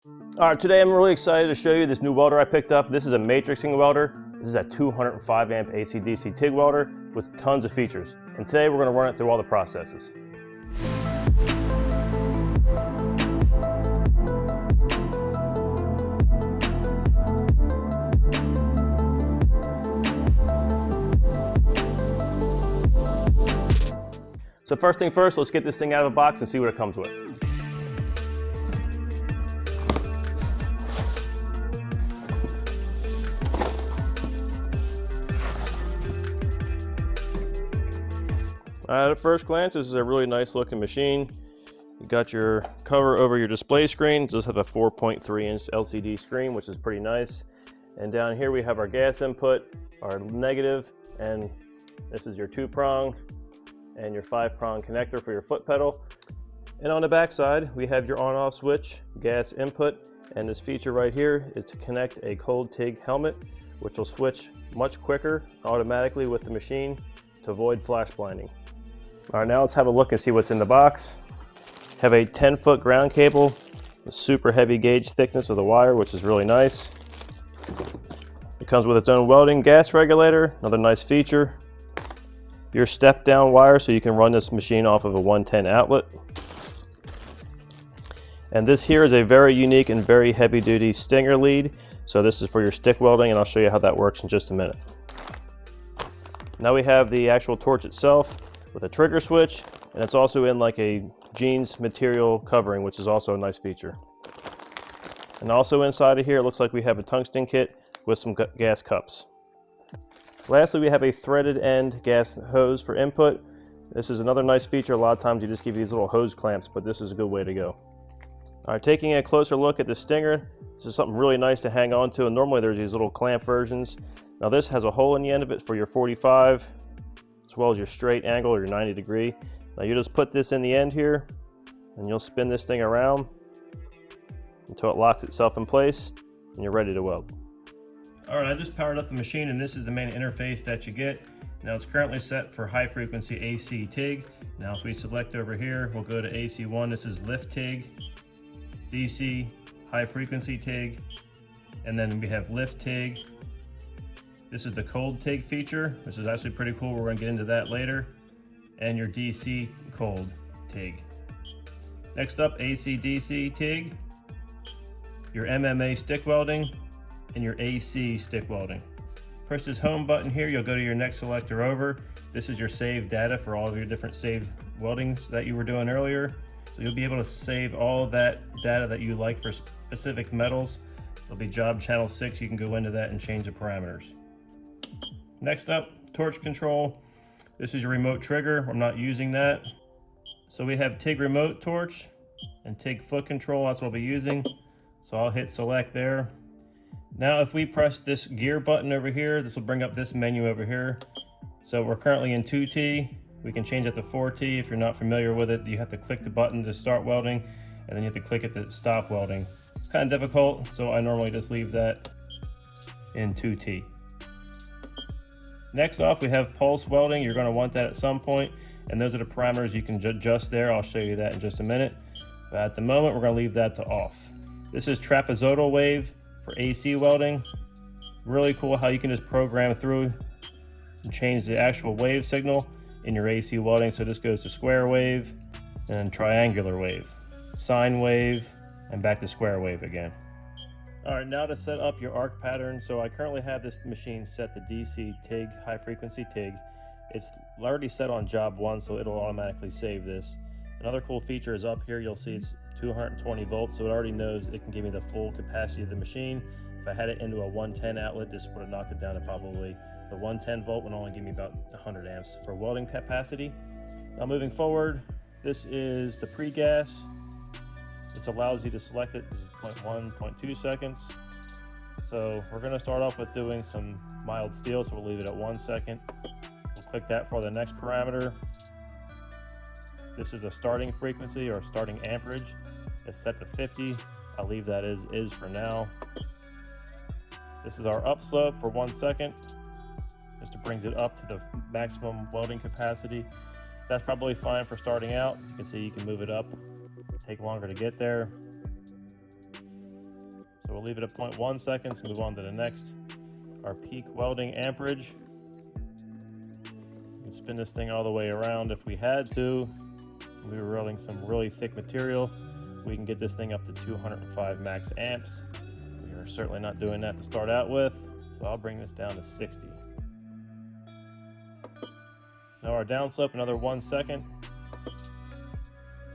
All right, today I'm really excited to show you this new welder I picked up. This is a matrixing welder. This is a 205 amp AC/DC TIG welder with tons of features. And today we're going to run it through all the processes. So first thing first, let's get this thing out of the box and see what it comes with. At first glance, this is a really nice looking machine. You got your cover over your display screen. It does have a 4.3 inch LCD screen, which is pretty nice. And down here we have our gas input, our negative, and this is your 2-prong and your 5-prong connector for your foot pedal. And on the back side, we have your on-off switch, gas input, and this feature right here is to connect a cold TIG helmet, which will switch much quicker automatically with the machine to avoid flash blinding. All right, now let's have a look and see what's in the box. Have a 10-foot ground cable, a super heavy gauge thickness of the wire, which is really nice. It comes with its own welding gas regulator, another nice feature. Your step down wire so you can run this machine off of a 110 outlet. And this here is a very unique and very heavy duty stinger lead. So this is for your stick welding, and I'll show you how that works in just a minute. Now we have the actual torch itself with a trigger switch, and it's also in like a jeans material covering, which is also a nice feature. And also inside of here, it looks like we have a tungsten kit with some gas cups. Lastly, we have a threaded end gas hose for input. This is another nice feature. A lot of times you just give you these little hose clamps, but this is a good way to go. All right, taking a closer look at the stinger, this is something really nice to hang on to, and normally there's these little clamp versions. Now this has a hole in the end of it for your 45, as well as your straight angle or your 90 degree. Now you just put this in the end here, and you'll spin this thing around until it locks itself in place, and you're ready to weld. All right, I just powered up the machine, and this is the main interface that you get. Now it's currently set for high frequency AC TIG. Now if we select over here, we'll go to AC1. This is lift TIG, DC, high frequency TIG, and then we have lift TIG. This is the cold TIG feature, which is actually pretty cool. We're going to get into that later. And your DC cold TIG. Next up, AC/DC TIG, your MMA stick welding, and your AC stick welding. Push this home button here, you'll go to your next selector over. This is your saved data for all of your different saved weldings that you were doing earlier. So you'll be able to save all of that data that you like for specific metals. There'll be job channel 6, you can go into that and change the parameters. Next up, torch control. This is your remote trigger. I'm not using that. So we have TIG remote torch and TIG foot control, that's what I'll be using. So I'll hit select there. Now if we press this gear button over here, this will bring up this menu over here. So we're currently in 2T. We can change it to 4T. If you're not familiar with it, you have to click the button to start welding, and then you have to click it to stop welding. It's kind of difficult, so I normally just leave that in 2T. Next off, we have pulse welding. You're going to want that at some point, and those are the parameters you can adjust there. I'll show you that in just a minute. But at the moment, we're going to leave that to off. This is trapezoidal wave for AC welding. Really cool how you can just program through and change the actual wave signal in your AC welding. So this goes to square wave and triangular wave, sine wave, and back to square wave again. All right, now to set up your arc pattern. So I currently have this machine set to DC TIG, high frequency TIG. It's already set on job 1, so it'll automatically save this. Another cool feature is up here, you'll see it's 220 volts, so it already knows it can give me the full capacity of the machine. If I had it into a 110 outlet, this would have knocked it down to probably the 110 volt would only give me about 100 amps for welding capacity. Now moving forward, this is the pre-gas. This allows you to select it. This is 0.1, 0.2 seconds. So we're going to start off with doing some mild steel, so we'll leave it at 1 second. We'll click that for the next parameter. This is a starting frequency or starting amperage. It's set to 50. I'll leave that as is for now. This is our upslope for 1 second. Just brings it up to the maximum welding capacity. That's probably fine for starting out. You can see you can move it up, take longer to get there. So we'll leave it at 0.1 seconds, move on to the next, our peak welding amperage. We can spin this thing all the way around if we had to. We were welding some really thick material. We can get this thing up to 205 max amps. We are certainly not doing that to start out with, so I'll bring this down to 60. Now our downslope, another 1 second.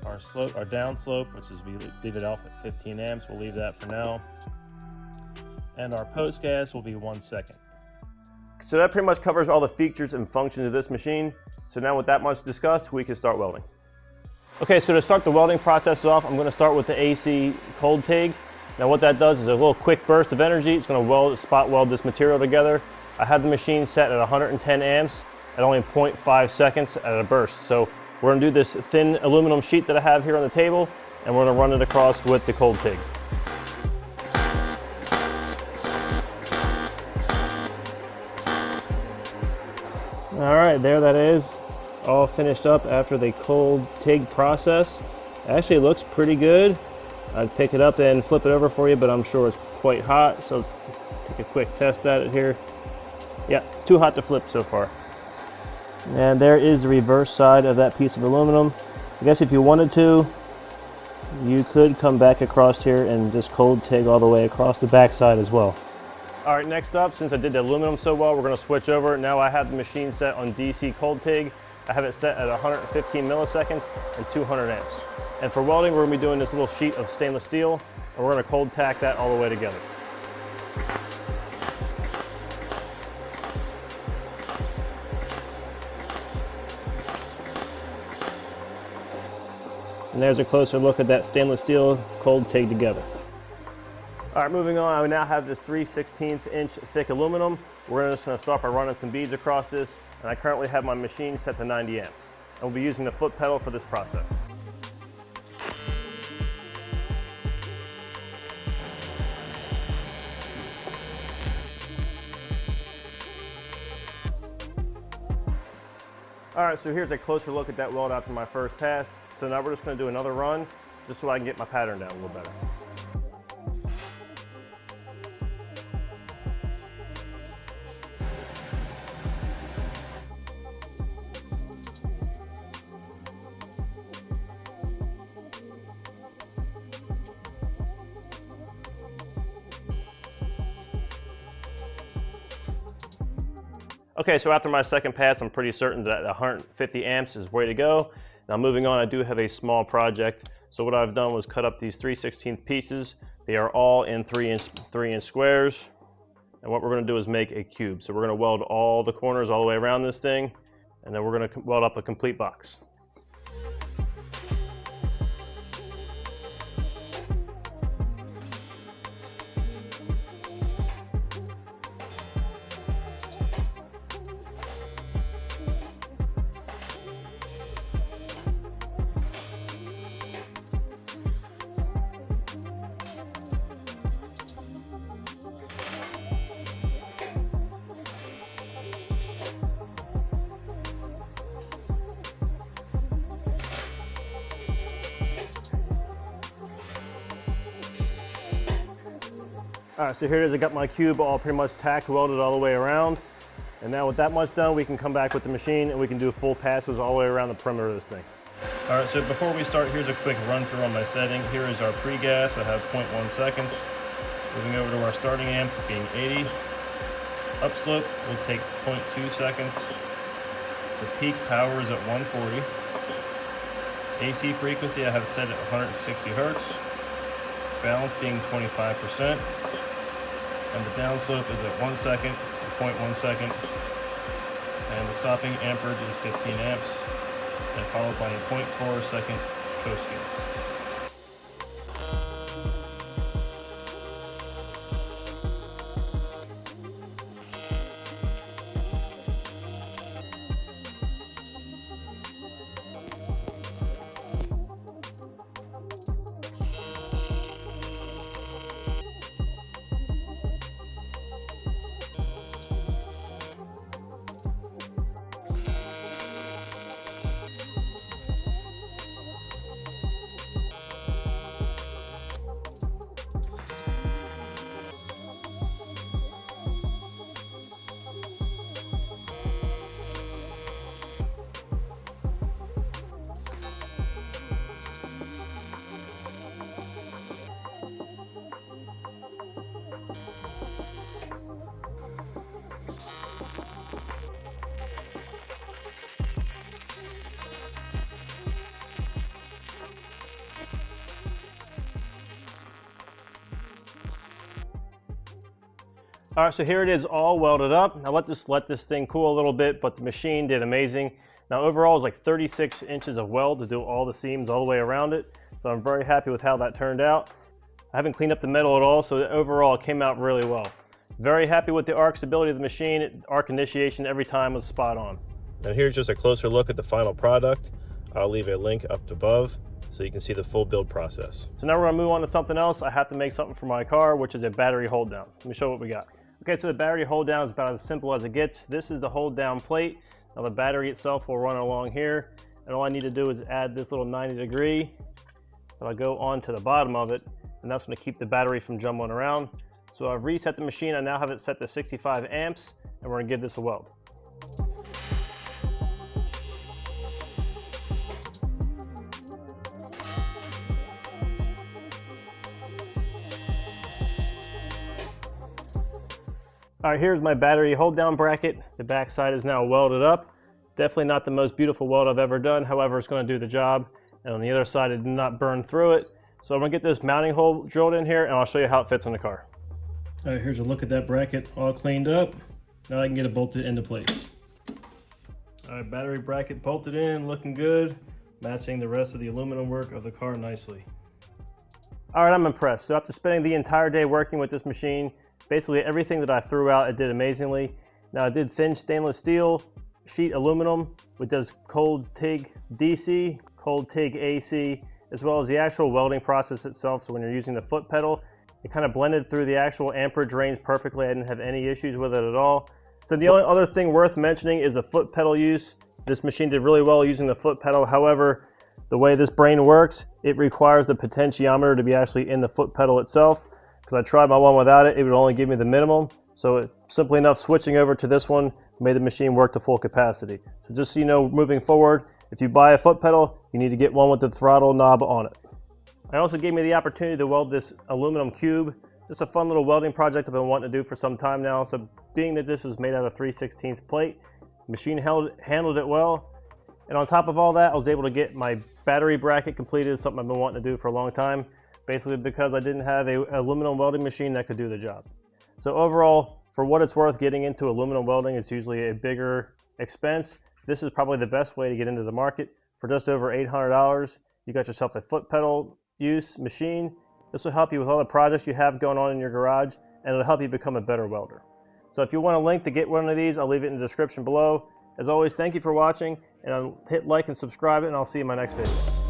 Our slope, our downslope, which is we leave it off at 15 amps, we'll leave that for now. And our post gas will be 1 second. So that pretty much covers all the features and functions of this machine. So now with that much discussed, we can start welding. Okay, so to start the welding process off, I'm going to start with the AC cold TIG. Now what that does is a little quick burst of energy. It's going to spot weld this material together. I have the machine set at 110 amps at only 0.5 seconds at a burst. So we're going to do this thin aluminum sheet that I have here on the table, and we're going to run it across with the cold TIG. All right, there that is, all finished up after the cold TIG process. Actually, it looks pretty good. I'd pick it up and flip it over for you, but I'm sure it's quite hot, so let's take a quick test at it here. Yeah, too hot to flip so far. And there is the reverse side of that piece of aluminum. I guess if you wanted to, you could come back across here and just cold TIG all the way across the back side as well. All right, next up, since I did the aluminum so well, we're going to switch over. Now I have the machine set on DC cold TIG. I have it set at 115 milliseconds and 200 amps. And for welding, we're going to be doing this little sheet of stainless steel, and we're going to cold tack that all the way together. And there's a closer look at that stainless steel cold TIG together. All right, moving on, I now have this 3/16 inch thick aluminum. We're just going to start by running some beads across this, and I currently have my machine set to 90 amps. And we'll be using the foot pedal for this process. All right, so here's a closer look at that weld after my first pass. So now we're just going to do another run, just so I can get my pattern down a little better. Okay, so after my second pass, I'm pretty certain that 150 amps is way to go. Now moving on, I do have a small project. So what I've done was cut up these 3/16 pieces. They are all in 3-inch squares. And what we're gonna do is make a cube. So we're gonna weld all the corners all the way around this thing, and then we're gonna weld up a complete box. All right, so here it is. I got my cube all pretty much tacked, welded all the way around. And now with that much done, we can come back with the machine and we can do full passes all the way around the perimeter of this thing. All right, so before we start, here's a quick run through on my setting. Here is our pre-gas. I have 0.1 seconds. Moving over to our starting amps being 80. Upslope will take 0.2 seconds. The peak power is at 140. AC frequency I have set at 160 hertz. Balance being 25%. And the downslope is at 1 second, 0.1 second. And the stopping amperage is 15 amps. And followed by a 0.4 second post gas. All right, so here it is all welded up. Now let this thing cool a little bit, but the machine did amazing. Now overall it's like 36 inches of weld to do all the seams all the way around it. So I'm very happy with how that turned out. I haven't cleaned up the metal at all, so overall it came out really well. Very happy with the arc stability of the machine. Arc initiation every time was spot on. Now here's just a closer look at the final product. I'll leave a link up above so you can see the full build process. So now we're gonna move on to something else. I have to make something for my car, which is a battery hold down. Let me show what we got. Okay, so the battery hold down is about as simple as it gets. This is the hold down plate. Now the battery itself will run along here, and all I need to do is add this little 90-degree that'll go onto the bottom of it, and that's gonna keep the battery from jumbling around. So I've reset the machine. I now have it set to 65 amps, and we're gonna give this a weld. All right, here's my battery hold down bracket. The back side is now welded up. Definitely not the most beautiful weld I've ever done. However, it's gonna do the job. And on the other side, it did not burn through it. So I'm gonna get this mounting hole drilled in here, and I'll show you how it fits on the car. All right, here's a look at that bracket all cleaned up. Now I can get it bolted into place. All right, battery bracket bolted in, looking good. Matching the rest of the aluminum work of the car nicely. All right, I'm impressed. So after spending the entire day working with this machine, basically everything that I threw out, it did amazingly. Now I did thin stainless steel, sheet aluminum, which does cold TIG DC, cold TIG AC, as well as the actual welding process itself. So when you're using the foot pedal, it kind of blended through the actual amperage range perfectly. I didn't have any issues with it at all. So the only other thing worth mentioning is the foot pedal use. This machine did really well using the foot pedal. However, the way this brain works, it requires the potentiometer to be actually in the foot pedal itself. Because I tried my one without it, it would only give me the minimum. So simply enough switching over to this one made the machine work to full capacity. So just so you know, moving forward, if you buy a foot pedal, you need to get one with the throttle knob on it. I also gave me the opportunity to weld this aluminum cube. Just a fun little welding project I've been wanting to do for some time now. So being that this was made out of 3/16 plate, the machine handled it well. And on top of all that, I was able to get my battery bracket completed, something I've been wanting to do for a long time. Basically because I didn't have an aluminum welding machine that could do the job. So overall, for what it's worth, getting into aluminum welding is usually a bigger expense. This is probably the best way to get into the market. For just over $800, you got yourself a foot pedal use machine. This will help you with all the projects you have going on in your garage, and it'll help you become a better welder. So if you want a link to get one of these, I'll leave it in the description below. As always, thank you for watching, and hit like and subscribe, and I'll see you in my next video.